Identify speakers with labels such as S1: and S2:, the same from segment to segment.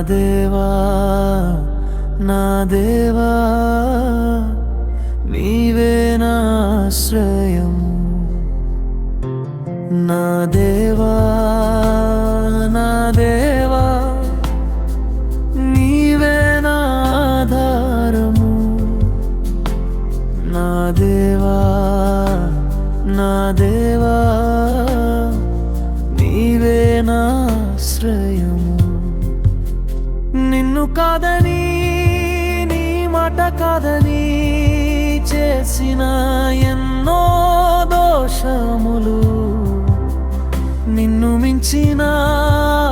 S1: దేవా నా దేవా నీవే నా ఆశ్రయం నా దేవా నా దేవా నీవే నా ఆధారము నా దేవా నా దేవా నీవే నా ఆశ్రయము నిన్ను కాదని నీ మాట కాదని చేసిన ఎన్నో దోషములు నిన్ను మించిన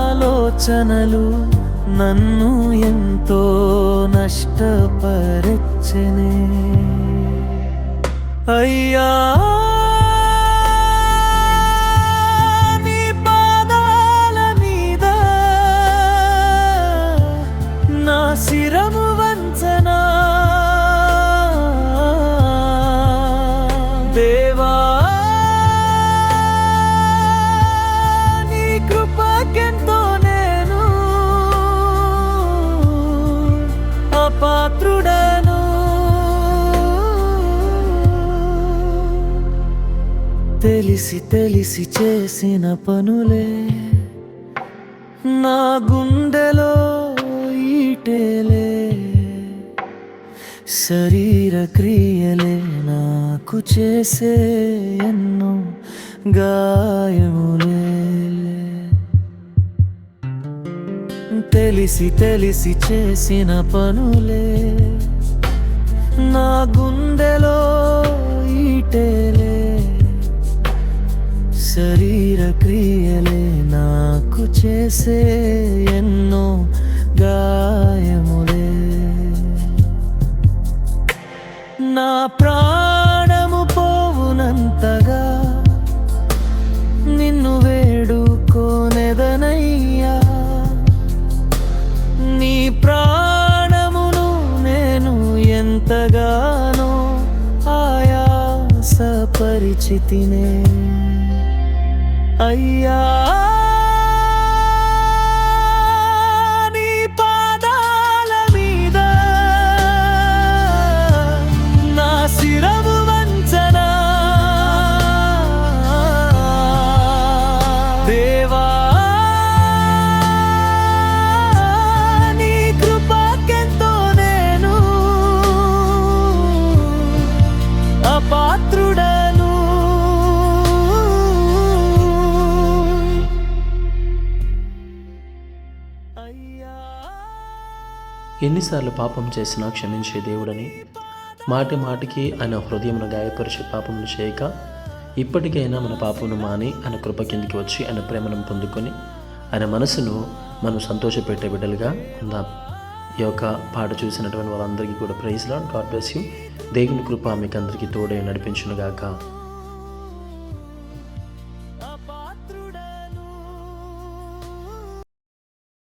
S1: ఆలోచనలు నన్ను ఎంతో నష్టపరచెనే అయ్యా నీ పాదాల మీద నా శిరము వంచనా దేవా నీ కృపకెంతో నేను అపాత్రుడను తెలిసి తెలిసి చేసిన పనులే నా గుండెలో ఈటేలే శరీర క్రియలే నాకు చేసే ఎన్నో గాయములే తెలిసి తెలిసి చేసిన పనులే నా గుండెలో ఈటేలే శరీర క్రియలే నాకు చేసే ఎన్నో గాయములే నా ప్రాణము పోవునంతగా నిన్ను వేడుకోనెదనయ్యా నీ ప్రాణమును నేను ఎంతగానో ఆయాసపరిచితినే అయ్యా నీ పాదాల మీద నా శిరము వంచనా దేవా నీ కృపకెంతో నేను అపాత్రుడను
S2: ఎన్నిసార్లు పాపం చేసినా క్షమించే దేవుడని మాటి మాటికి ఆయన హృదయమును గాయపరిచే పాపమును చేయక ఇప్పటికైనా మన పాపమును మాని ఆయన కృప కిందికి వచ్చి ఆయన ప్రేమను పొందుకొని ఆయన మనసును మనం సంతోషపెట్టే బిడ్డలుగా ఉందాం. ఈ యొక్క పాట చూసినటువంటి వాళ్ళందరికీ కూడా praise Lord, God bless you. దేవుని కృప మీకు అందరికీ తోడే నడిపించునుగాక.